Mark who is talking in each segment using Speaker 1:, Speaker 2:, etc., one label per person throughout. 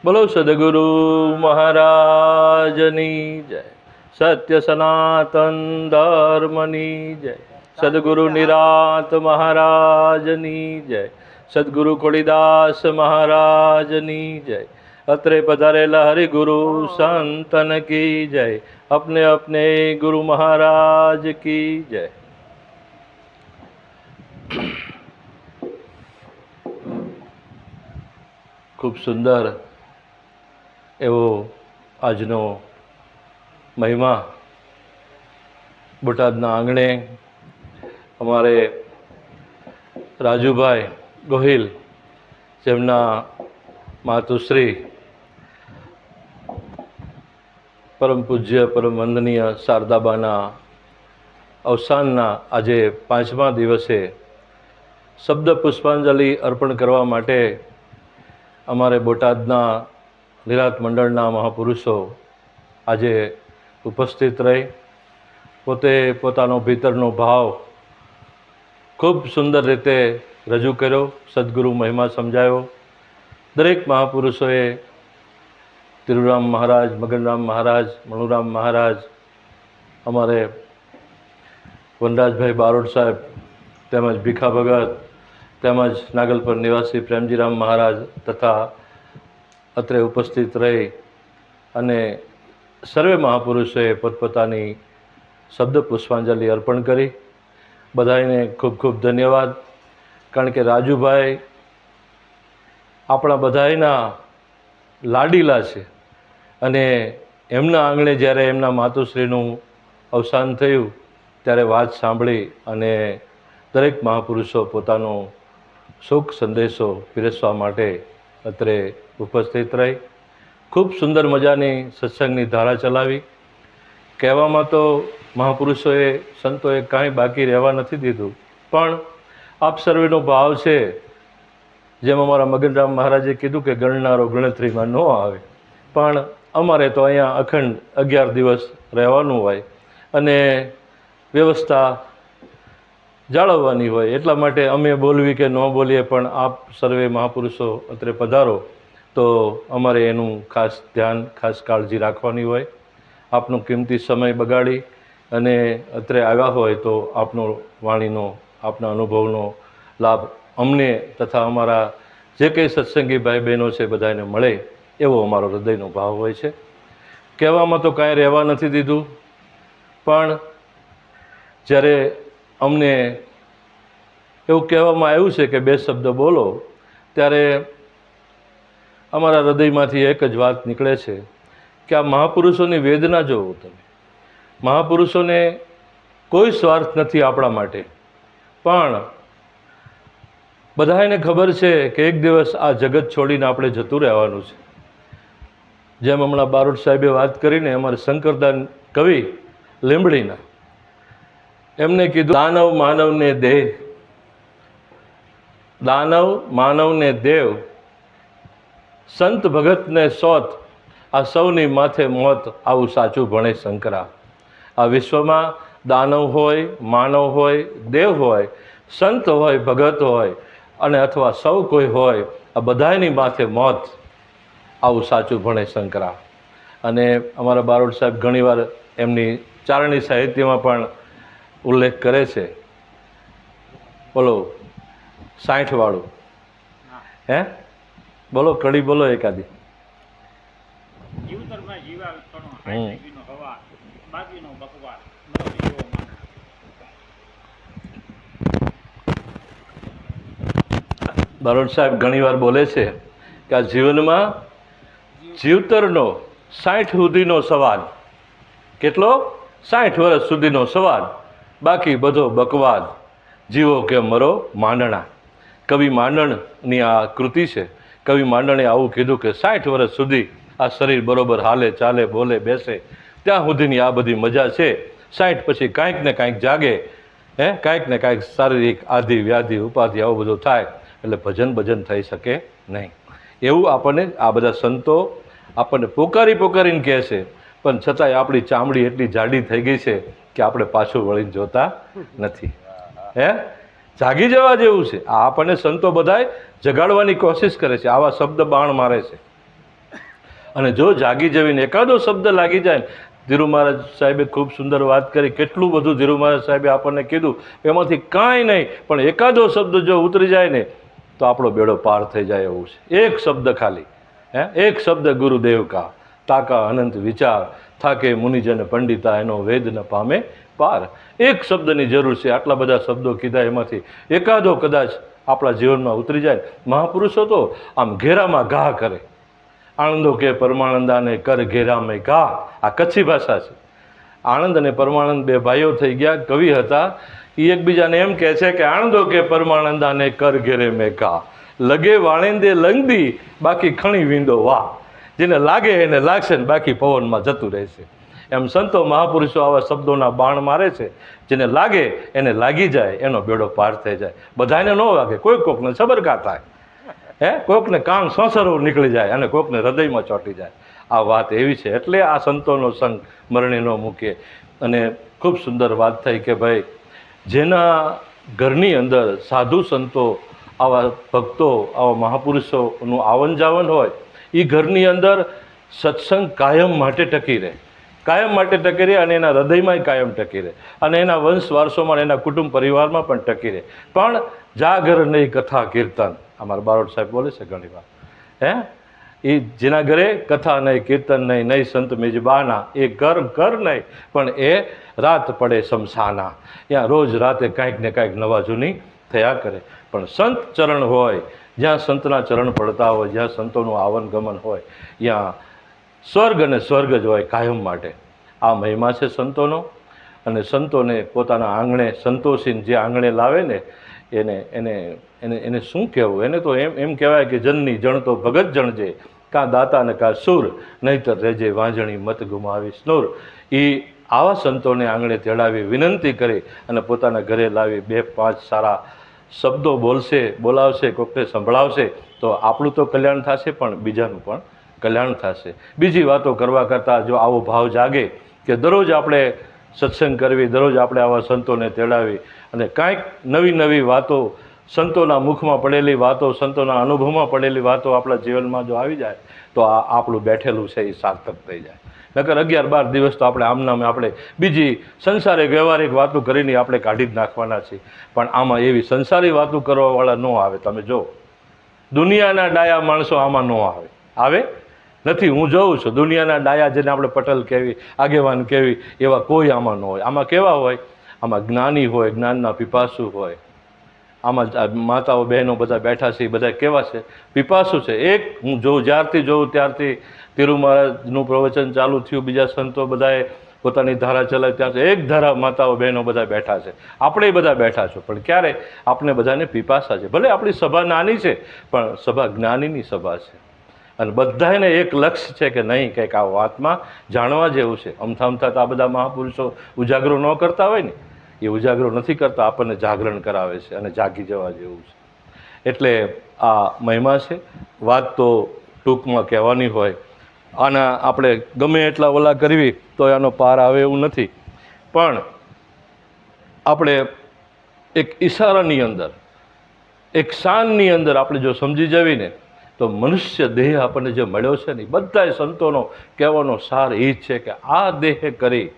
Speaker 1: બોલો સદગુરુ મહારાજની જય. સત્ય સનાતન ધર્મની જય. સદગુરુ નિરાત મહારાજની જય. સદગુરુ કોળીદાસ મહારાજની જય. અત્રે પધારેલા હરિગુરુ સંતન કી જય. अपने अपने गुरु महाराज की जय. ખૂબ સુંદર એવો આજનો મહિમા બોટાદના આંગણે અમારે રાજુભાઈ ગોહિલ જેમના માતુશ્રી પરમ પૂજ્ય પરમ વંદનીય શારદાબાના અવસાનના આજે 5મા દિવસે શબ્દ પુષ્પાંજલિ અર્પણ કરવા માટે અમારે બોટાદના નિરાત મંડળના મહાપુરુષો આજે ઉપસ્થિત રહી પોતે પોતાનો ભીતરનો ભાવ ખૂબ સુંદર રીતે રજૂ કર્યો, સદગુરુ મહિમા સમજાયો. દરેક મહાપુરુષોએ તિરુરામ મહારાજ, મગનરામ મહારાજ, મણુરામ મહારાજ, અમારે વનરાજભાઈ બારોટ સાહેબ, તેમજ ભીખા ભગત, તેમજ નાગલપર નિવાસી પ્રેમજીરામ મહારાજ તથા અત્રે ઉપસ્થિત રહી અને સર્વે મહાપુરુષોએ પોતપોતાની શબ્દ પુષ્પાંજલિ અર્પણ કરી. બધાને ખૂબ ખૂબ ધન્યવાદ. કારણ કે રાજુભાઈ આપણા બધાના લાડીલા છે અને એમના આંગણે જ્યારે એમના માતુશ્રીનું અવસાન થયું ત્યારે વાત સાંભળી અને દરેક મહાપુરુષો પોતાનો શોક સંદેશો પીરસવા માટે અત્રે ઉપસ્થિત રહી. ખૂબ સુંદર મજાની સત્સંગની ધારા ચલાવી. કહેવામાં તો મહાપુરુષોએ, સંતોએ કાંઈ બાકી રહેવા નથી દીધું, પણ આપ સર્વેનો ભાવ છે જેમ અમારા મગનરામ મહારાજે કીધું કે ગણનારો ગણતરીમાં ન આવે, પણ અમારે તો અહીંયા અખંડ 11 દિવસ રહેવાનું હોય અને વ્યવસ્થા જાળવવાની હોય, એટલા માટે અમે બોલવી કે ન બોલીએ પણ આપ સર્વે મહાપુરુષો અત્રે પધારો તો અમારે એનું ખાસ ધ્યાન, ખાસ કાળજી રાખવાની હોય. આપનો કિંમતી સમય બગાડી અને અત્રે આવ્યા હોય તો આપનો વાણીનો, આપના અનુભવનો લાભ અમને તથા અમારા જે કંઈ સત્સંગી ભાઈ બહેનો છે બધાને મળે એવો અમારો હૃદયનો ભાવ હોય છે. કહેવામાં તો કાંઈ રહેવા નથી દીધું, પણ જ્યારે અમને એવું કહેવામાં આવ્યું છે કે 2 શબ્દ બોલો, ત્યારે અમારા હૃદયમાંથી એક જ વાત નીકળે છે કે આ મહાપુરુષોની વેદના જોવો તમે. મહાપુરુષોને કોઈ સ્વાર્થ નથી આપણા માટે, પણ બધાને ખબર છે કે એક દિવસ આ જગત છોડીને આપણે જતું રહેવાનું છે. જેમ હમણાં બારોટ સાહેબે વાત કરીને, અમારે શંકરદાન કવિ લીંબડીના, એમને કીધું દાનવ માનવને દેહ, દાનવ માનવને દેવ, સંત ભગતને સોત, આ સૌની માથે મોત, આવું સાચું ભણે શંકરા. આ વિશ્વમાં દાનવ હોય, માનવ હોય, દેવ હોય, સંત હોય, ભગત હોય અને અથવા સૌ કોઈ હોય, આ બધાની માથે મોત, આવું સાચું ભણે શંકરા. અને અમારા બારોટ સાહેબ ઘણીવાર એમની ચારણી સાહિત્યમાં પણ ઉલ્લેખ કરે છે. બોલો 60 વાળું, હે બોલો, કડી બોલો એકાદી. બારોટ સાહેબ ઘણીવાર બોલે છે કે આ જીવનમાં જીવતરનો 60 સુધીનો સવાલ, કેટલો? 60 વર્ષ સુધીનો સવાલ, બાકી બધો બકવાદ, જીવો કે મરો માંડણા. કવિ માંડણની આ કૃતિ છે. કવિ માંડણે આવું કીધું કે 60 વર્ષ સુધી આ શરીર બરોબર હાલે, ચાલે, બોલે, બેસે, ત્યાં સુધીની આ બધી મજા છે. 60 પછી કાંઈક ને કાંઈક જાગે, કાંઈક ને કાંઈક શારીરિક આધિ, વ્યાધિ, ઉપાધિ આવું બધું થાય, એટલે ભજન થઈ શકે નહીં. એવું આપણને આ બધા સંતો આપણને પોકારીને કહે છે, પણ છતાંય આપણી ચામડી એટલી જાડી થઈ ગઈ છે કે આપણે પાછું વળીને જોતા નથી. જાગી જવા જેવું છે. આ આપણને સંતો બધાય જગાડવાની કોશિશ કરે છે, આવા શબ્દ બાણ મારે છે. અને જો જાગી જવીને એકાદો શબ્દ લાગી જાય ને, ધીરુ મહારાજ સાહેબે ખૂબ સુંદર વાત કરી, કેટલું બધું ધીરુ મહારાજ સાહેબે આપણને કીધું, એમાંથી કાંઈ નહીં, પણ એકાદો શબ્દ જો ઉતરી જાય ને તો આપણો બેડો પાર થઈ જાય એવું છે. એક શબ્દ ખાલી, એક શબ્દ ગુરુદેવ કા, તાકા અનંત વિચાર, થાકે મુનિજન પંડિતા, એનો વેદ ન પામે પાર. એક શબ્દની જરૂર છે. આટલા બધા શબ્દો કીધા, એમાંથી એકાદો કદાચ આપણા જીવનમાં ઉતરી જાય. મહાપુરુષો તો આમ ઘેરામાં ઘા કરે, આણંદો કે પરમાનંદાને કર ઘેરામાં ઘા. આ કચ્છી ભાષા છે. આણંદ અને પરમાનંદ બે ભાઈઓ થઈ ગયા, કવિ હતા. એ એકબીજાને એમ કહે છે કે આણંદો કે પરમાનંદાને કર ઘેરે મેં ઘા, લગે વાણેંદે લંગદી, બાકી ખણી વીંદો વાહ. જેને લાગે એને લાગશે ને બાકી પવનમાં જતું રહેશે. એમ સંતો મહાપુરુષો આવા શબ્દોના બાણ મારે છે. જેને લાગે એને લાગી જાય, એનો બેડો પાર થઈ જાય. બધાને ન વાગે, કોકને સબરકા થાય, કોકને કાન સોસરો નીકળી જાય અને કોકને હૃદયમાં ચોંટી જાય. આ વાત એવી છે. એટલે આ સંતોનો સંગ મરણે ન મૂકે. અને ખૂબ સુંદર વાત થઈ કે ભાઈ, જેના ઘરની અંદર સાધુ સંતો, આવા ભક્તો, આવા મહાપુરુષોનું આવન જાવન હોય, એ ઘરની અંદર સત્સંગ કાયમ માટે ટકી રહે, કાયમ માટે ટકી રહે, અને એના હૃદયમાં કાયમ ટકી રહે, અને એના વંશ વારસોમાં, એના કુટુંબ પરિવારમાં પણ ટકી રહે. પણ જાગર નહીં કથા કીર્તન, અમારા બારોટ સાહેબ બોલે છે ઘણી વાર, એ જેના ઘરે કથા નહીં, કીર્તન નહીં, નહીં સંત મિજબાના, એ ઘર નહીં, પણ એ રાત પડે શમશાના. ત્યાં રોજ રાતે કાંઈક ને કાંઈક નવા જૂની થયા કરે. પણ સંત ચરણ હોય, જ્યાં સંતના ચરણ પડતા હોય, જ્યાં સંતોનું આવન ગમન હોય, ત્યાં સ્વર્ગ અને સ્વર્ગ જ હોય કાયમ માટે. આ મહિમા છે સંતોનો. અને સંતોને પોતાના આંગણે સંતોષીને જે આંગણે લાવે ને, એને શું કહેવું? એને તો એમ કહેવાય કે જનની જણતો ભગત જણજે, કાં દાતા ને કાં સુર, નહીંતર રેજે વાંજણી મત ગુમાવી સ્નુર. એ આવા સંતોને આંગણે તેડાવી, વિનંતી કરી અને પોતાના ઘરે લાવી 2-5 સારા શબ્દો બોલાવશે, કોકને સંભળાવશે, તો આપણું તો કલ્યાણ થશે, પણ બીજાનું પણ કલ્યાણ થશે. બીજી વાતો કરવા કરતાં જો આવો ભાવ જાગે કે દરરોજ આપણે સત્સંગ કરવી, દરરોજ આપણે આવા સંતોને તેડાવી, અને કાંઈક નવી વાતો, સંતોના મુખમાં પડેલી વાતો, સંતોના અનુભવમાં પડેલી વાતો આપણા જીવનમાં જો આવી જાય, તો આ આપણું બેઠેલું છે એ સાર્થક થઈ જાય. નકર 11-12 દિવસ તો આપણે આમનામે આપણે બીજી સંસારિક વ્યવહારિક વાતો કરીને આપણે કાઢી જ નાખવાના છીએ. પણ આમાં એવી સંસારી વાતો કરવાવાળા ન આવે. તમે જો, દુનિયાના ડાયા માણસો આમાં ન આવે નથી. હું જોઉં છું, દુનિયાના ડાયા, જેને આપણે પટેલ કહેવી, આગેવાન કહેવી, એવા કોઈ આમાં ન હોય. આમાં કેવા હોય? આમાં જ્ઞાની હોય, જ્ઞાનના પીપાસુ હોય. આમાં માતાઓ બહેનો બધા બેઠા છે, એ બધા કેવા છે? પીપાસુ છે. એક હું જ્યારથી જોઉં ત્યારથી ધીરુ મહારાજનું પ્રવચન ચાલુ થયું, બીજા સંતો બધાએ પોતાની ધારા ચલાવી, ત્યાં એક ધારા માતાઓ બહેનો બધા બેઠા છે. આપણે બધા બેઠા છો, પણ ક્યારે? આપણે બધાને પીપાસા છે. ભલે આપણી સભા નાની છે, પણ સભા જ્ઞાનીની સભા છે. અને બધાને એક લક્ષ્ય છે કે નહીં, કંઈક આ વાતમાં જાણવા જેવું છે. અમથા તો આ બધા મહાપુરુષો ઉજાગરો ન કરતા હોય ને, એ ઉજાગરો નથી કરતા, આપણને જાગરણ કરાવે છે, અને જાગી જવા જેવું છે. એટલે આ મહિમા છે. વાત તો ટૂંકમાં કહેવાની હોય, આના આપણે ગમે એટલા ઓલા કરવી તો એનો પાર આવે એવું નથી. પણ આપણે એક ઈશારાની અંદર, એક શાનની અંદર આપણે જો સમજી જવીને, તો મનુષ્ય દેહ આપણને જે મળ્યો છે ને, બધાય સંતોનો કહેવાનો સાર એ જ છે કે આ દેહ કરી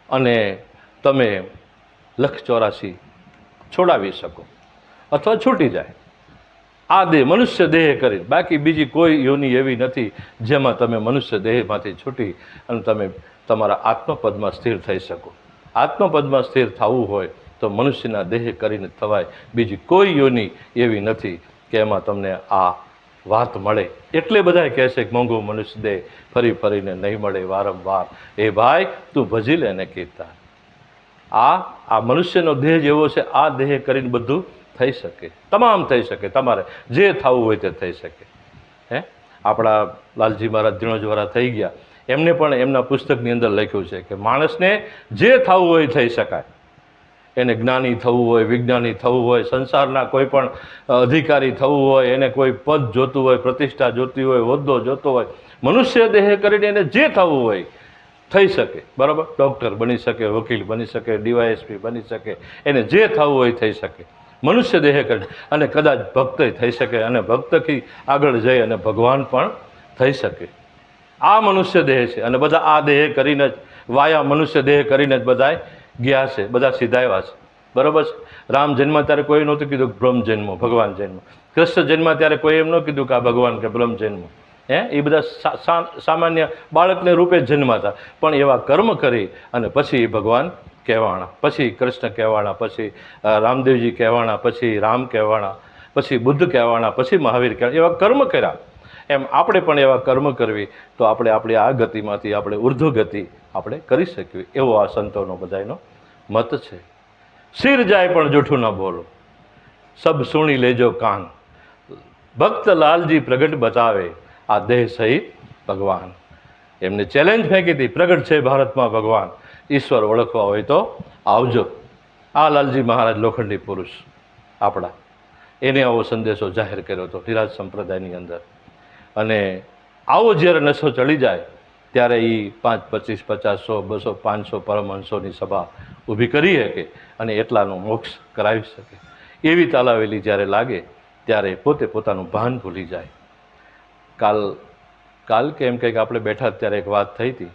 Speaker 1: અને તમે 184 છોડાવી શકો, અથવા છૂટી જાય. આ દેહ, મનુષ્ય દેહ કરી, બાકી બીજી કોઈ યોની એવી નથી જેમાં તમે મનુષ્ય દેહમાંથી છૂટી અને તમે તમારા આત્મપદમાં સ્થિર થઈ શકો. આત્મપદમાં સ્થિર થવું હોય તો મનુષ્યના દેહ કરીને થવાય. બીજી કોઈ યોની એવી નથી કે એમાં તમને આ વાત મળે. એટલે બધા કહે છે કે મોંઘો મનુષ્ય દેહ ફરીને નહીં મળે વારંવાર. એ ભાઈ તું ભજી લે ને કીર્તન. આ મનુષ્યનો દેહ જેવો છે, આ દેહ કરીને બધું થઈ શકે, તમામ થઈ શકે. તમારે જે થવું હોય તે થઈ શકે. આપણા લાલજી મહારાજ ધીણોજવાળા થઈ ગયા, એમને પણ એમના પુસ્તકની અંદર લખ્યું છે કે માણસને જે થવું હોય થઈ શકાય. એને જ્ઞાની થવું હોય, વિજ્ઞાની થવું હોય, સંસારના કોઈ પણ અધિકારી થવું હોય, એને કોઈ પદ જોતું હોય, પ્રતિષ્ઠા જોતી હોય, હોદ્દો જોતો હોય, મનુષ્ય દેહ કરીને એને જે થવું હોય થઈ શકે. બરાબર? ડૉક્ટર બની શકે, વકીલ બની શકે, DYSP બની શકે, એને જે થવું હોય થઈ શકે મનુષ્ય દેહ કરીને. અને કદાચ ભક્ત થઈ શકે, અને ભક્તથી આગળ જઈ અને ભગવાન પણ થઈ શકે. આ મનુષ્ય દેહ છે અને બધા આ દેહ કરીને જ વાયા મનુષ્ય દેહ કરીને જ બધા ગયા છે, બધા સીધાવ્યા છે. બરાબર છે. રામ જન્મ ત્યારે કોઈ નહોતું કીધું કે બ્રહ્મ જન્મ, ભગવાન જન્મ. કૃષ્ણ જન્મ ત્યારે કોઈ એમ ન કીધું કે આ ભગવાન કે બ્રહ્મ જન્મ. એ બધા સામાન્ય બાળકને રૂપે જ જન્માતા, પણ એવા કર્મ કરી અને પછી ભગવાન કહેવાણા, પછી કૃષ્ણ કહેવાણા, પછી રામદેવજી કહેવાણા, પછી રામ કહેવાણા, પછી બુદ્ધ કહેવાણા, પછી મહાવીર કહેવાણા. એવા કર્મ કર્યા. એમ આપણે પણ એવા કર્મ કરવી તો આપણે આપણી આ ગતિમાંથી આપણે ઉર્ધ્વ ગતિ આપણે કરી શકીએ, એવો આ સંતોનો બધાનો મત છે. સિર જાય પણ જૂઠું ન બોલો, સબ સુણી લેજો કાન, ભક્ત લાલજી પ્રગટ બતાવે, આ દેહ સહિત ભગવાન. એમને ચેલેન્જ ફેંકી હતી, પ્રગટ છે ભારતમાં ભગવાન, ઈશ્વર ઓળખવા હોય તો આવજો. આ લાલજી મહારાજ લોખંડી પુરુષ આપણા, એને આવો સંદેશો જાહેર કર્યો હતો નિરાજ સંપ્રદાયની અંદર. અને આવો જ્યારે નશો ચડી જાય ત્યારે એ 5, 25, 50, 100, 200, 500 પરમહંસોની સભા ઊભી કરી શકે અને એટલાનો મોક્ષ કરાવી શકે. એવી તાલાવેલી જ્યારે લાગે ત્યારે પોતે પોતાનું ભાન ભૂલી જાય. કાલ કે એમ કંઈક આપણે બેઠા ત્યારે એક વાત થઈ હતી,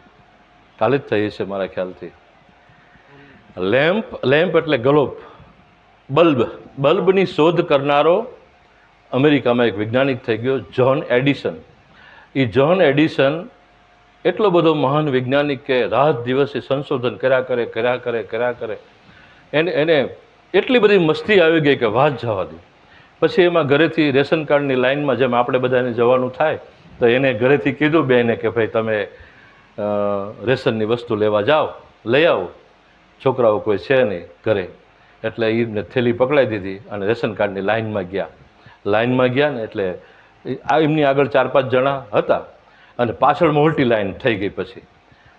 Speaker 1: કાલે જ થઈ છે મારા ખ્યાલથી. લેમ્પ એટલે ગ્લોબ, બલ્બની શોધ કરનારો અમેરિકામાં એક વૈજ્ઞાનિક થઈ ગયો, જ્હોન એડિસન. એ જ્હોન એડિસન એટલો બધો મહાન વૈજ્ઞાનિક કે રાત દિવસે સંશોધન કર્યા કરે. એને એટલી બધી મસ્તી આવી ગઈ કે વાત જવા દે. પછી એમાં ઘરેથી રેશન કાર્ડની લાઇનમાં જેમ આપણે બધાને જવાનું થાય તો એને ઘરેથી કીધું બેને કે ભાઈ તમે રેશનની વસ્તુ લેવા જાઓ, લઈ આવો. છોકરાઓ કોઈ છે નહીં ઘરે, એટલે એને થેલી પકડાઈ દીધી અને રેશન કાર્ડની લાઇનમાં ગયા ને એટલે એમની આગળ 4-5 જણા હતા અને પાછળ મોટી લાઈન થઈ ગઈ. પછી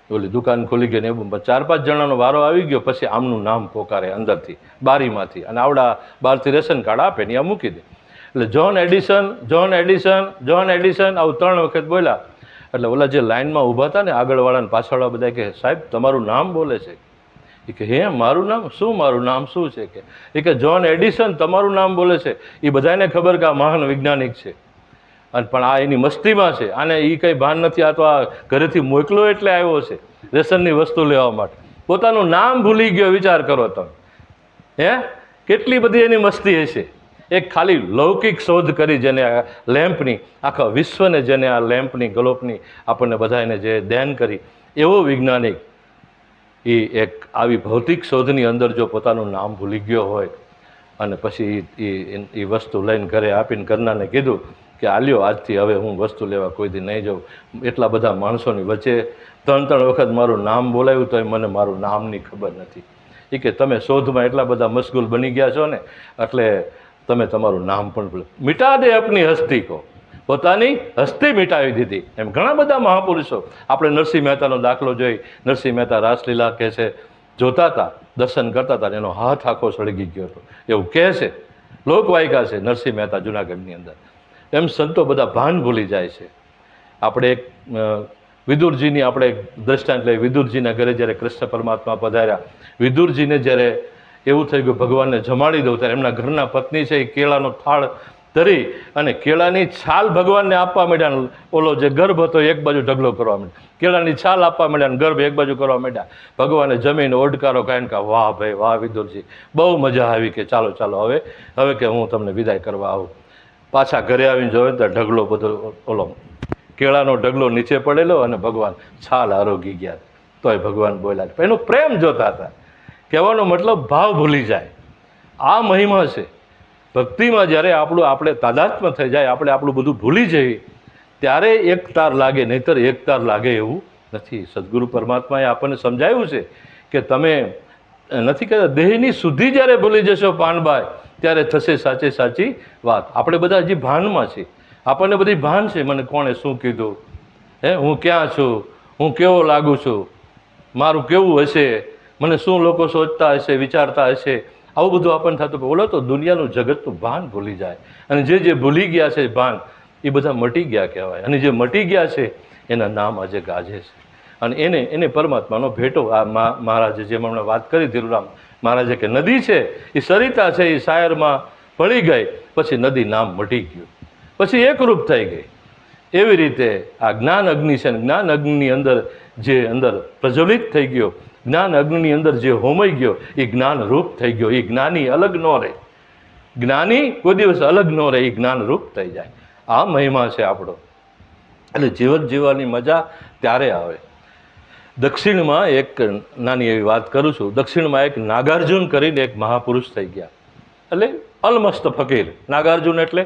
Speaker 1: ઓલી દુકાન ખુલી ગઈ ને એવું 4-5 જણાનો વારો આવી ગયો. પછી આમનું નામ પોકારે અંદરથી, બારીમાંથી, અને આવડા બહારથી રેશન કાર્ડ આપે ને આ મૂકી દે. એટલે જ્હોન એડિસન આવું 3 વખત બોલ્યા. એટલે ઓલા જે લાઇનમાં ઊભા હતા ને આગળવાળા ને પાછળવાળા બધા કે સાહેબ તમારું નામ બોલે છે. એ કે હે મારું નામ શું? મારું નામ શું છે? કે જ્હોન એડિસન તમારું નામ બોલે છે. એ બધાને ખબર કે આ મહાન વૈજ્ઞાનિક છે અને પણ આ એની મસ્તીમાં છે, આને એ કંઈ ભાન નથી. આ તો આ ઘરેથી મોકલો એટલે આવ્યો છે રેશનની વસ્તુ લેવા માટે, પોતાનું નામ ભૂલી ગયો. વિચાર કરો તમે, કેટલી બધી એની મસ્તી હશે. એક ખાલી લૌકિક શોધ કરી જેને લેમ્પની, આખા વિશ્વને જેને આ લેમ્પની ગ્લોબની આપણને બધાને જે દેન કરી, એવો વૈજ્ઞાનિક એ એક આવી ભૌતિક શોધની અંદર જો પોતાનું નામ ભૂલી ગયો હોય અને પછી એ વસ્તુ લઈને ઘરે આપીને ઘરનાને કીધું કે આલ્યો આજથી હવે હું વસ્તુ લેવા કોઈ દી નહીં જાઉં. એટલા બધા માણસોની વચ્ચે 3 વખત મારું નામ બોલાવ્યું તો મને મારું નામની ખબર નથી. એ કે તમે શોધમાં એટલા બધા મશગુલ બની ગયા છો ને એટલે તમે તમારું નામ પણ ભૂલો. મિટા દે અપની હસ્તી કો, પોતાની હસ્તી મિટાવી દીધી. એમ ઘણા બધા મહાપુરુષો. આપણે નરસિંહ મહેતાનો દાખલો જોઈ. નરસિંહ મહેતા રાસલીલા કહે છે જોતા હતા, દર્શન કરતા હતા, એનો હાથ આખો સળગી ગયો હતો એવું કહે છે. લોકવાયકા છે નરસિંહ મહેતા જુનાગઢની અંદર. એમ સંતો બધા ભાન ભૂલી જાય છે. આપણે એક વિદુરજીની આપણે દ્રષ્ટાંત લઈએ. વિદુરજીના ઘરે જ્યારે કૃષ્ણ પરમાત્મા પધાર્યા, વિદુરજીને જ્યારે એવું થઈ ગયું ભગવાનને જમાડી દઉં, ત્યારે એમના ઘરના પત્ની છે એ કેળાનો થાળ ધરી અને કેળાની છાલ ભગવાનને આપવા માંડ્યા. ઓલો જે ગર્ભ હતો એક બાજુ ઢગલો કરવા માંડ્યા, કેળાની છાલ આપવા માંડ્યા, ગર્ભ એક બાજુ કરવા માંડ્યા. ભગવાને જમીને ઓડકારો કાઢીને કહા વાહ ભાઈ વાહ વિદુરજી, બહુ મજા આવી, કે ચાલો હવે કે હું તમને વિદાય કરવા આવું. પાછા ઘરે આવીને જોયો તો ઢગલો બધો ઓલો કેળાનો ઢગલો નીચે પડેલો અને ભગવાન છાલ આરોગી ગયા. તોય ભગવાન બોલ્યા. એનો પ્રેમ જોતા હતા. કહેવાનો મતલબ ભાવ ભૂલી જાય. આ મહિમા છે ભક્તિમાં. જ્યારે આપણે તાદાત્મ્ય થઈ જાય, આપણે આપણું બધું ભૂલી જઈએ ત્યારે એક તાર લાગે, નહીંતર એક તાર લાગે એવું નથી. સદગુરુ પરમાત્માએ આપણને સમજાવ્યું છે કે તમે નથી કહેતા દેહની શુદ્ધિ જ્યારે ભૂલી જશો પાનબાઈ, ત્યારે થશે સાચી વાત. આપણે બધા હજી ભાનમાં છીએ. આપણને બધી ભાન છે, મને કોણે શું કીધું, હું ક્યાં છું, હું કેવો લાગુ છું, મારું કેવું હશે, મને શું લોકો સોચતા હશે, વિચારતા હશે, આવું બધું આપણને થતું. બોલો તો દુનિયાનું જગતનું ભાન ભૂલી જાય. અને જે ભૂલી ગયા છે ભાન, એ બધા મટી ગયા કહેવાય. અને જે મટી ગયા છે એના નામ આજે ગાજે છે. અને એને પરમાત્માનો ભેટો. આ મહારાજે જેમ હમણાં વાત કરી ધીરુરામ મહારાજે કે નદી છે એ સરિતા છે, એ શાયરમાં પડી ગઈ, પછી નદી નામ મટી ગયું, પછી એકરૂપ થઈ ગઈ. એવી રીતે આ જ્ઞાન અગ્નિ છે ને, જ્ઞાન અગ્નિની અંદર પ્રજ્વલિત થઈ ગયો, જ્ઞાન અગ્નિની અંદર જે હોમાઈ ગયો એ જ્ઞાન રૂપ થઈ ગયો. એ જ્ઞાની અલગ ન રહે, જ્ઞાની કોઈ દિવસ અલગ ન રહે, એ જ્ઞાન રૂપ થઈ જાય. આ મહિમા છે આપણો. એટલે જીવન જીવવાની મજા ત્યારે આવે. દક્ષિણમાં એક નાની એવી વાત કરું છું. દક્ષિણમાં એક નાગાર્જુન કરીને એક મહાપુરુષ થઈ ગયા, એટલે અલમસ્ત ફકીર. નાગાર્જુન એટલે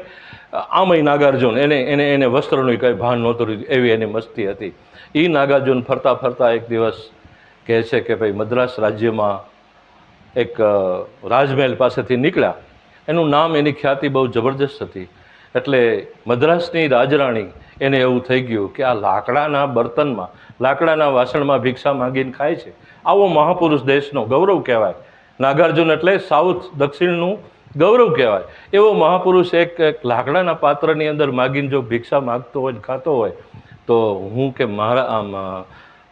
Speaker 1: આમય નાગાર્જુન, એને વસ્ત્રનું કંઈ ભાન નહોતું રહ્યું, એવી એની મસ્તી હતી. એ નાગાર્જુન ફરતા ફરતા એક દિવસ કહે છે કે ભાઈ મદ્રાસ રાજ્યમાં એક રાજમહેલ પાસેથી નીકળ્યા. એનું નામ, એની ખ્યાતિ બહુ જબરજસ્ત હતી. એટલે મદ્રાસની રાજરાણી એને એવું થઈ ગયું કે આ લાકડાના બર્તનમાં, લાકડાના વાસણમાં ભિક્ષા માંગીને ખાય છે, આવો મહાપુરુષ દેશનો ગૌરવ કહેવાય. નાગાર્જુન એટલે સાઉથ, દક્ષિણનું ગૌરવ કહેવાય. એવો મહાપુરુષ એક લાકડાના પાત્રની અંદર માગીને જો ભિક્ષા માગતો હોય, ખાતો હોય, તો હું કે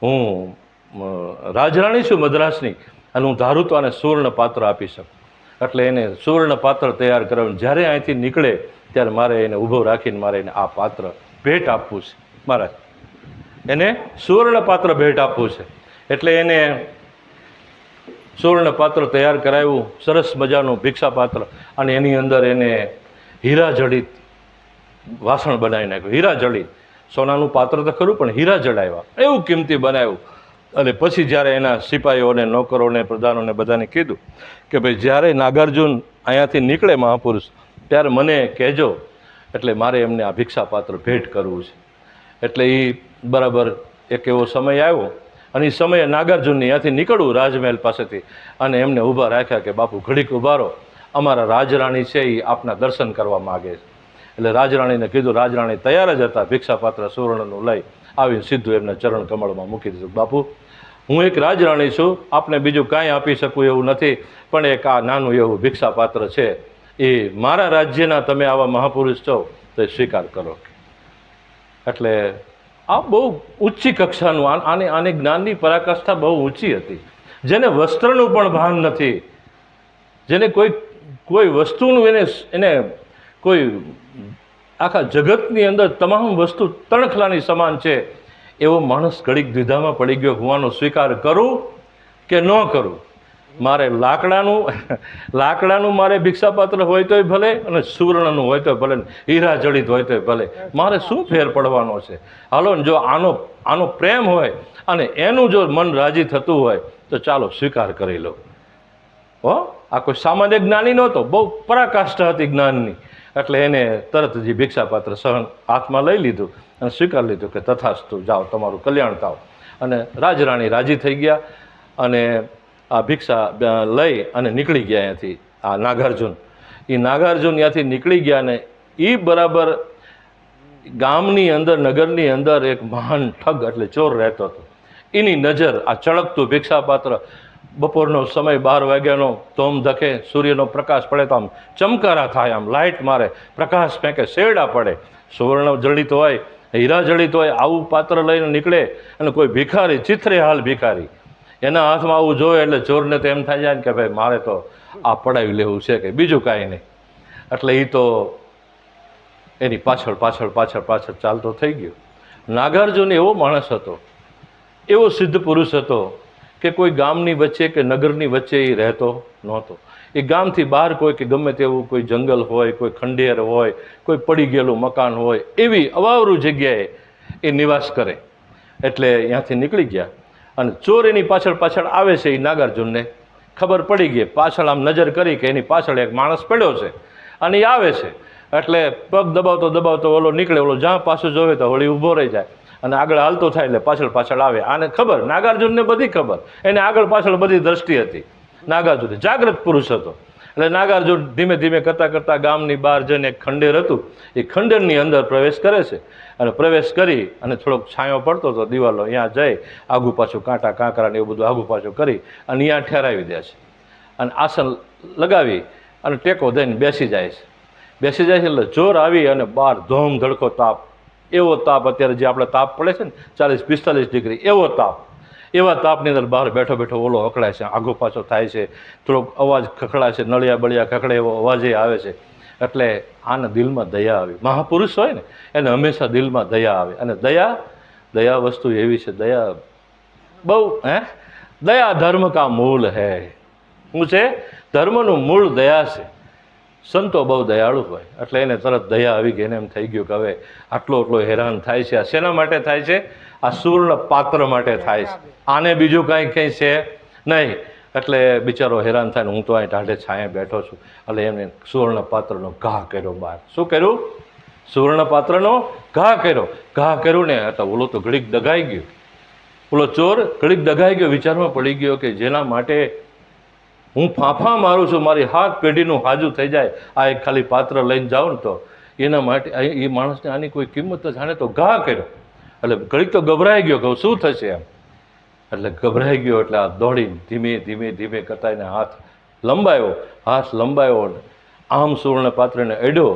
Speaker 1: હું રાજરાણી છું મદ્રાસની, અને હું ધારું તો આને સુવર્ણ પાત્ર આપી શકું. એટલે એને સુવર્ણ પાત્ર તૈયાર કરવાનું. જ્યારે અહીંથી નીકળે ત્યારે મારે એને ઊભો રાખીને મારે એને આ પાત્ર ભેટ આપવું છે. મહારાજ, એને સુવર્ણ પાત્ર ભેટ આપવું છે. એટલે એને સુવર્ણ પાત્ર તૈયાર કરાવ્યું, સરસ મજાનું ભિક્ષા પાત્ર, અને એની અંદર એને હીરા જડિત વાસણ બનાવી નાખ્યું. હીરા જડિત, સોનાનું પાત્ર તો ખરું પણ હીરા જડાવ્યા, એવું કિંમતી બનાવ્યું. અને પછી જ્યારે એના સિપાહીઓને, નોકરોને, પ્રધાનોને બધાને કીધું કે ભાઈ જ્યારે નાગાર્જુન અહીંયાથી નીકળે મહાપુરુષ, ત્યારે મને કહેજો, એટલે મારે એમને આ ભિક્ષા પાત્ર ભેટ કરવું છે. એટલે એ બરાબર એક એવો સમય આવ્યો, અને એ સમયે નાગાર્જુનને અહીંયાથી નીકળવું રાજમહેલ પાસેથી, અને એમને ઊભા રાખ્યા કે બાપુ ઘડીક ઊભા રહો, અમારા રાજરાણી છે એ આપના દર્શન કરવા માગે છે. એટલે રાજરાણીને કીધું. રાજરાણી તૈયાર જ હતા, ભિક્ષા પાત્ર સુવર્ણનું લઈ આવીને સીધું એમના ચરણ કમળમાં મૂકી દીધું. બાપુ, હું એક રાજરાણી છું, આપને બીજું કાંઈ આપી શકું એવું નથી, પણ એક આ નાનું એવું ભિક્ષા પાત્ર છે, એ મારા રાજ્યના તમે આવા મહાપુરુષ છો તો એ સ્વીકાર કરો. એટલે આ બહુ ઊંચી કક્ષાનું, આની જ્ઞાનની પરાકાષ્ઠા બહુ ઊંચી હતી. જેને વસ્ત્રનું પણ ભાન નથી, જેને કોઈ વસ્તુનું એને કોઈ આખા જગતની અંદર તમામ વસ્તુ તણખલાની સમાન છે, એવો માણસ ઘડીક દ્વિધામાં પડી ગયો, હું આનો સ્વીકાર કરું કે ન કરું. મારે લાકડાનું મારે ભિક્ષાપાત્ર હોય તોય ભલે, અને સુવર્ણનું હોય તો ભલે, હીરા જડિત હોય તોય ભલે, મારે શું ફેર પડવાનો છે? હાલો ને, જો આનો પ્રેમ હોય અને એનું જો મન રાજી થતું હોય તો ચાલો સ્વીકાર કરી લો. આ કોઈ સામાન્ય જ્ઞાની નહોતો, બહુ પરાકાષ્ઠા હતી જ્ઞાનની. એટલે એને તરત જ ભિક્ષાપાત્ર સહન હાથમાં લઈ લીધું અને સ્વીકાર લીધું કે તથાસ્તુ, જાઓ, તમારું કલ્યાણ થાવ. અને રાજરાણી રાજી થઈ ગયા, અને આ ભિક્ષા લઈ અને નીકળી ગયા અહીંયાથી. આ નાગાર્જુન ત્યાંથી નીકળી ગયા, ને એ બરાબર ગામની અંદર, નગરની અંદર એક મહાન ઠગ એટલે ચોર રહેતો હતો. એની નજર આ ચળકતું ભિક્ષાપાત્ર, બપોરનો સમય 12 વાગ્યાનો, ધોમ ધકે, સૂર્યનો પ્રકાશ પડે તો આમ ચમકારા થાય, આમ લાઇટ મારે, પ્રકાશ ફેંકે, શેરડા પડે, સુવર્ણ જડિત હોય, હીરા જડિત હોય, આવું પાત્ર લઈને નીકળે, અને કોઈ ભિખારી, ચિત્રે હાલ ભિખારી, એના હાથમાં આવું જોવે એટલે ચોરને તો એમ થાય જાય ને કે ભાઈ મારે તો આ પડાવી લેવું છે, કે બીજું કાંઈ નહીં. એટલે એ તો એની પાછળ ચાલતો થઈ ગયો. નાગાર્જુન એવો માણસ હતો, એવો સિદ્ધ પુરુષ હતો કે કોઈ ગામની વચ્ચે કે નગરની વચ્ચે એ રહેતો નહોતો. એ ગામથી બહાર કોઈ કે ગમે તેવું કોઈ જંગલ હોય, કોઈ ખંડેર હોય, કોઈ પડી ગયેલું મકાન હોય, એવી અવાવરૂ જગ્યાએ એ નિવાસ કરે. એટલે ત્યાંથી નીકળી ગયા, અને ચોર એની પાછળ આવે છે. એ નાગાર્જુનને ખબર પડી ગઈ, પાછળ આમ નજર કરી કે એની પાછળ એક માણસ પડ્યો છે અને એ આવે છે. એટલે પગ દબાવતો ઓલો નીકળે, ઓલો જ્યાં પાછું જોવે તો વળી ઊભો રહી જાય, અને આગળ હાલતો થાય એટલે પાછળ આવે. આને ખબર, નાગાર્જુનને બધી ખબર, એને આગળ પાછળ બધી દ્રષ્ટિ હતી. નાગાર્જુન જાગ્રત પુરુષ હતો. એટલે નાગાર્જુન ધીમે ધીમે કરતાં ગામની બહાર જઈને એક ખંડેર હતું, એ ખંડેરની અંદર પ્રવેશ કરે છે. અને પ્રવેશ કરી અને થોડોક છાંયો પડતો હતો દિવાલો, અહીંયા જઈ આગુ પાછું કાંટા કાંકરા ને એવું બધું આગુ પાછું કરી અને અહીંયા ઠેરાવી દે છે. અને આસન લગાવી અને ટેકો દઈને બેસી જાય છે. એટલે જોર આવી અને બહાર ધોમ ધડકો તાપ, એવો તાપ અત્યારે જે આપણે તાપ પડે છે ને 40-45 ડિગ્રી, એવો તાપ. એવા તાપની અંદર બહાર બેઠો ઓલો અકળાય છે, આગો પાછો થાય છે, થોડોક અવાજ ખખડાય છે, નળિયા બળિયા ખખડે એવો અવાજ આવે છે. એટલે આના દિલમાં દયા આવી. મહાપુરુષ હોય ને એને હંમેશા દિલમાં દયા આવે. અને દયા વસ્તુ એવી છે, દયા બહુ દયા ધર્મ કા મૂળ હૈ. શું છે? ધર્મનું મૂળ દયા છે. સંતો બહુ દયાળુ હોય એટલે એને તરત દયા આવી ગઈ. એને એમ થઈ ગયું કે હવે આટલો હેરાન થાય છે, આ શેના માટે થાય છે? આ સુવર્ણ પાત્ર માટે થાય છે, આને બીજું કંઈ છે નહીં. એટલે બિચારો હેરાન થાય ને હું તો અહીં ટાઢે છાંયે બેઠો છું. એટલે એમને સુવર્ણ પાત્રનો ઘા કર્યો બહાર. શું કર્યું? સુવર્ણ પાત્રનો ઘા કર્યો. ઘા કર્યું ને એટલે ઓલો તો ઘડીક દગાઈ ગયો. ઓલો ચોર ઘડીક દગાઈ ગયો, વિચારમાં પડી ગયો કે જેના માટે હું ફાંફા મારું છું, મારી હાથ પેઢીનું હાજુ થઈ જાય, આ એક ખાલી પાત્ર લઈને જાઉં ને તો એના માટે એ માણસને આની કોઈ કિંમત જ. આને તો ઘા કર્યો. એટલે ઘડીક તો ગભરાઈ ગયો કે શું થશે એમ. એટલે ગભરાઈ ગયો એટલે આ દોડીને ધીમે કરતા એને હાથ લંબાયો આમ સુવર્ણ પાત્રને અડ્યો.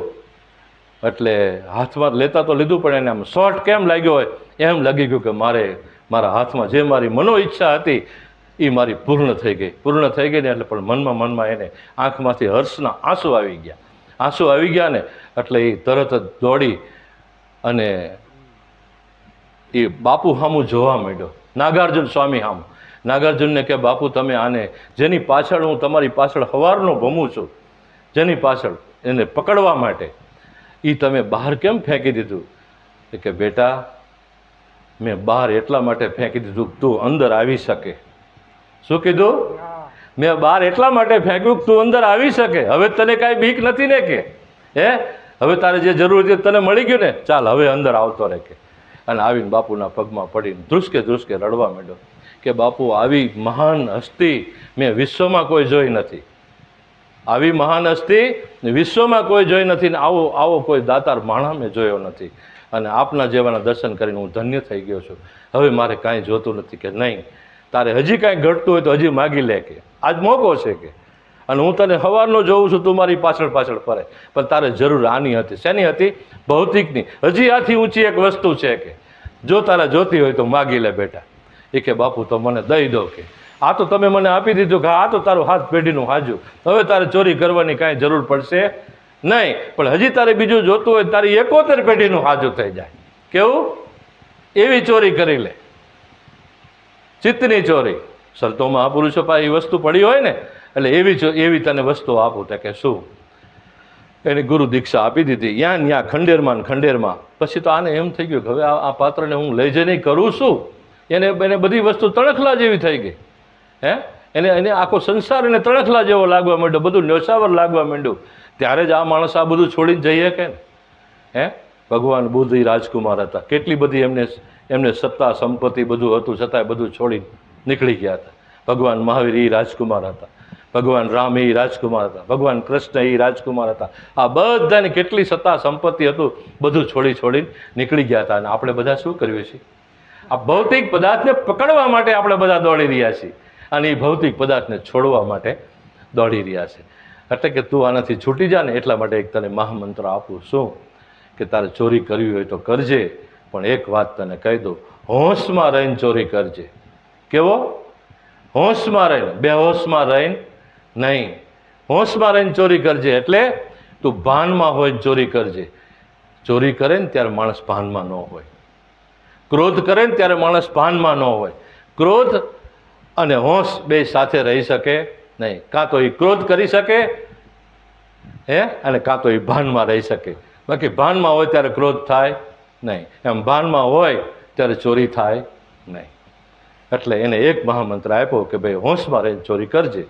Speaker 1: એટલે હાથમાં લેતા તો લીધું પણ એને આમ શોર્ટ કેમ લાગ્યો હોય એમ લાગી ગયું કે મારા હાથમાં જે મારી મનો ઈચ્છા હતી એ મારી પૂર્ણ થઈ ગઈ ને એટલે પણ મનમાં એને આંખમાંથી હર્ષના આંસુ આવી ગયા ને એટલે એ તરત જ દોડી અને એ બાપુ સામું જોવા માંડ્યો, નાગાર્જુન સ્વામી સામું. નાગાર્જુનને કે બાપુ તમે આને જેની પાછળ હું તમારી પાછળ સવારનો ભમું છું, જેની પાછળ એને પકડવા માટે એ તમે બહાર કેમ ફેંકી દીધું? કે બેટા મેં બહાર એટલા માટે ફેંકી દીધું તું અંદર આવી શકે. શું કીધું? મેં બહાર એટલા માટે ફેંક્યું તું અંદર આવી શકે. હવે તને કાંઈ બીક નથી ને કે હવે તારે જે જરૂર હતી તને મળી ગયું ને, ચાલ હવે અંદર આવતો રહે કે. અને આવીને બાપુના પગમાં પડીને ધ્રુસકે રડવા માંડ્યો કે બાપુ આવી મહાન હસ્તી મેં વિશ્વમાં કોઈ જોઈ નથી. આવી મહાન હસ્તી વિશ્વમાં કોઈ જોઈ નથી ને આવો કોઈ દાતાર માણસ મેં જોયો નથી. અને આપના જેવાના દર્શન કરીને હું ધન્ય થઈ ગયો છું. હવે મારે કાંઈ જોતું નથી. કે નહીં, તારે હજી કાંઈ ઘટતું હોય તો હજી માગી લે કે આજ મોકો છે કે. અને હું તને સવારનો જોઉં છું, તું મારી પાછળ ફરે, પણ તારે જરૂર આની હતી. શેની હતી? ભૌતિકની. હજી આથી ઊંચી એક વસ્તુ છે કે જો તારે જોતી હોય તો માગી લે બેટા. એ કે બાપુ તો મને દઈ દો કે આ તો તમે મને આપી દીધું કે આ તો તારું હાથ પેઢીનું હાજુ, હવે તારે ચોરી કરવાની કાંઈ જરૂર પડશે નહીં. પણ હજી તારે બીજું જોતું હોય તારી 71 પેઢીનું હાજુ થઈ જાય. કેવું? એવી ચોરી કરી લે, ચિત્તની ચોરી. સંતો મહાપુરુષો પાસે એ વસ્તુ પડી હોય ને એટલે એવી તને વસ્તુ આપું. કે શું? એને ગુરુ દીક્ષા આપી દીધી. ત્યાં ખંડેરમાં. પછી તો આને એમ થઈ ગયું કે હવે આ પાત્રને હું લઈ જઈને કરું શું? એને બધી વસ્તુ તણખલા જેવી થઈ ગઈ. એને આખો સંસાર એને તણખલા જેવો લાગવા માંડ્યો, બધું ન્યોસાવર લાગવા માંડ્યું. ત્યારે જ આ માણસ આ બધું છોડીને જઈએ કે ને ભગવાન બુદ્ધ રાજકુમાર હતા. કેટલી બધી એમને સત્તા સંપત્તિ બધું હતું, છતાંય બધું છોડીને નીકળી ગયા હતા. ભગવાન મહાવીર એ રાજકુમાર હતા, ભગવાન રામ એ રાજકુમાર હતા, ભગવાન કૃષ્ણ એ રાજકુમાર હતા. આ બધાને કેટલી સત્તા સંપત્તિ હતું, બધું છોડીને નીકળી ગયા હતા. અને આપણે બધા શું કરીએ છીએ? આ ભૌતિક પદાર્થને પકડવા માટે આપણે બધા દોડી રહ્યા છીએ અને એ ભૌતિક પદાર્થને છોડવા માટે દોડી રહ્યા છે. એટલે કે તું આનાથી છૂટી જા ને એટલા માટે એક તને મહામંત્ર આપું. શું? કે તારે ચોરી કરવી હોય તો કરજે, પણ એક વાત તને કહી દઉં, હોશમાં રહીને ચોરી કરજે. કેવો? હોશમાં રહીને, બેહોશમાં રહીને નહીં. હોશમાં રહીને ચોરી કરજે એટલે તું ભાનમાં હોય ચોરી કરજે. ચોરી કરે ને ત્યારે માણસ ભાનમાં ન હોય, ક્રોધ કરે ને ત્યારે માણસ ભાનમાં ન હોય. ક્રોધ અને હોશ બે સાથે રહી શકે નહીં. કાં તો એ ક્રોધ કરી શકે અને કાં તો એ ભાનમાં રહી શકે. બાકી ભાનમાં હોય ત્યારે ક્રોધ થાય નહીં, એમ ભાનમાં હોય ત્યારે ચોરી થાય નહીં. એટલે એને એક મહામંત્ર આપ્યો કે ભાઈ હોશમાં રહીને ચોરી કરજે.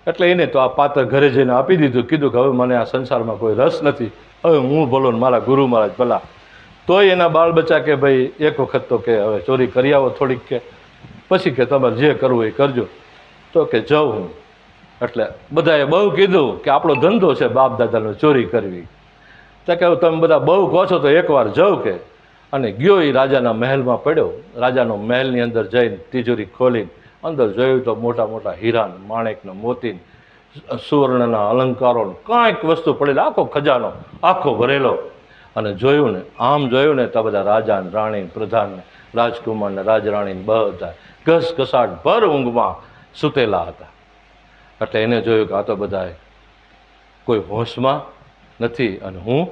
Speaker 1: એટલે એને તો આ પાત્ર ઘરે જઈને આપી દીધું. કીધું કે હવે મને આ સંસારમાં કોઈ રસ નથી, હવે હું ભલો ને મારા ગુરુ મહારાજ ભલા. તોય એના બાળ બચ્ચા કે ભાઈ એક વખત તો કે હવે ચોરી કરી આવો થોડીક, કે પછી કે તમારે જે કરવું એ કરજો. તો કે જાઉં હું. એટલે બધાએ બહુ કીધું કે આપણો ધંધો છે બાપ દાદાનો ચોરી કરવી. તો કે તમે બધા બહુ કહો છો તો એકવાર જાઉં કે. અને ગયો એ રાજાના મહેલમાં પડ્યો. રાજાનો મહેલની અંદર જઈને તિજોરી ખોલીને અંદર જોયું તો મોટા હીરાન, માણેકનો, મોતીન, સુવર્ણના અલંકારો, કાંઈક વસ્તુ પડેલી, આખો ખજાનો આખો ભરેલો. અને જોયું ને તો બધા રાજા ને રાણી, પ્રધાન ને રાજકુમાર ને રાજરાણી બધા ઘસઘસાટ ભર ઊંઘમાં સૂતેલા હતા. એટલે એને જોયું કે આ તો બધા કોઈ હોશમાં નથી અને હું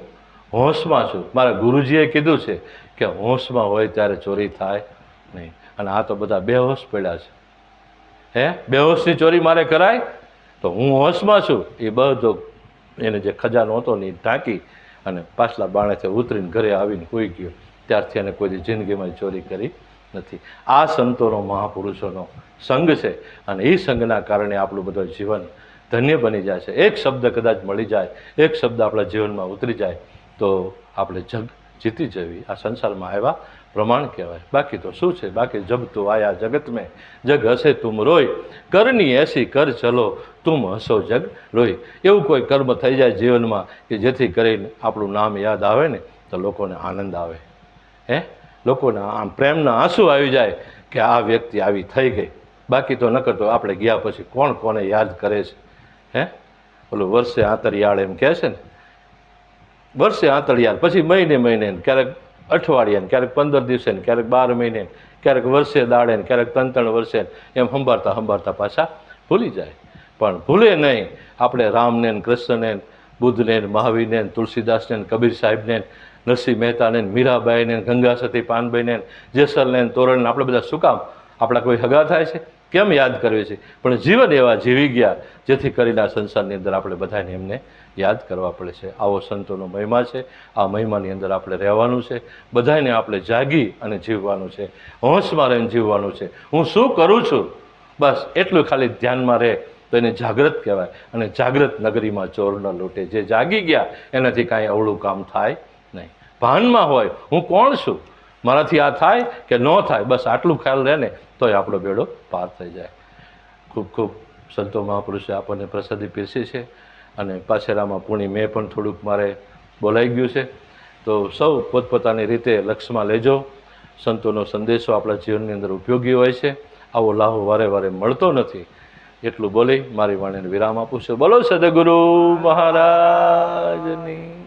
Speaker 1: હોશમાં છું. મારા ગુરુજીએ કીધું છે કે હોશમાં હોય ત્યારે ચોરી થાય નહીં. અને આ તો બધા બેહોશ પડ્યા છે. બેહોશની ચોરી મારે કરાય? તો હું હોશમાં છું એ બધો એને જે ખજાનો હતો ને એ ઢાંકી અને પાછલા બાણેથી ઉતરીને ઘરે આવીને સૂઈ ગયો. ત્યારથી એને કોઈ જિંદગીમાં ચોરી કરી નથી. આ સંતોનો, મહાપુરુષોનો સંગ છે અને એ સંગના કારણે આપણું બધું જીવન ધન્ય બની જાય છે. એક શબ્દ કદાચ મળી જાય, એક શબ્દ આપણા જીવનમાં ઉતરી જાય તો આપણે જગ જીતી જવી. આ સંસારમાં આવ્યા પ્રમાણ કહેવાય. બાકી તો શું છે? બાકી જબ તું આયા જગત મેં જગ હસે તુમ રોય, કરની એસી કર ચલો તુમ હસો જગ રોય. એવું કોઈ કર્મ થઈ જાય જીવનમાં કે જેથી કરીને આપણું નામ યાદ આવે ને તો લોકોને આનંદ આવે. લોકોને આમ પ્રેમના આંસુ આવી જાય કે આ વ્યક્તિ આવી થઈ ગઈ. બાકી તો ન કરતો આપણે ગયા પછી કોણ કોને યાદ કરે છે? ઓલું વર્ષે આંતરિયાળ એમ કહે છે ને, વર્ષે આંતરિયાળ, પછી મહિને મહિને, ક્યારેક અઠવાડિયા, ક્યારેક 15 દિવસે, ક્યારેક 12 મહિને, ક્યારેક વર્ષે દાડે, ક્યારેક 3 વર્ષે, એમ સંભાળતા સંભાળતા પાછા ભૂલી જાય. પણ ભૂલે નહીં. આપણે રામને, કૃષ્ણને, બુદ્ધને, મહાવીરને, તુલસીદાસને, કબીર સાહેબને, નરસિંહ મહેતાને, મીરાબાઈને, ગંગા સતી પાનબાઈને, જેસલને, તોરણને આપણે બધા શું કામ આપણા કોઈ હગા થાય છે? કેમ યાદ કરવી છે? પણ જીવન એવા જીવી ગયા જેથી કરીને આ સંસારની અંદર આપણે બધાને એમને યાદ કરવા પડે છે. આવો સંતોનો મહિમા છે. આ મહિમાની અંદર આપણે રહેવાનું છે. બધાને આપણે જાગી અને જીવવાનું છે. હોશમાં રહીને જીવવાનું છે. હું શું કરું છું બસ એટલું ખાલી ધ્યાનમાં રહે તો એને જાગ્રત કહેવાય. અને જાગ્રત નગરીમાં ચોર ન લૂંટે. જે જાગી ગયા એનાથી કાંઈ અવળું કામ થાય નહીં. ભાનમાં હોય હું કોણ છું, મારાથી આ થાય કે ન થાય, બસ આટલું ખ્યાલ રહે ને તોય આપણો બેડો પાર થઈ જાય. ખૂબ ખૂબ સંતો મહાપુરુષે આપણને પ્રસાદી પીરસી છે. અને પાછેરામાં પૂણી મેં પણ થોડુંક મારે બોલાઈ ગયું છે. તો સૌ પોતપોતાની રીતે લક્ષમાં લેજો. સંતોનો સંદેશો આપણા જીવનની અંદર ઉપયોગી હોય છે. આવો લાભ વારે વારે મળતો નથી. એટલું બોલી મારી વાણીને વિરામ આપું છું. બોલો સદગુરુ મહારાજની.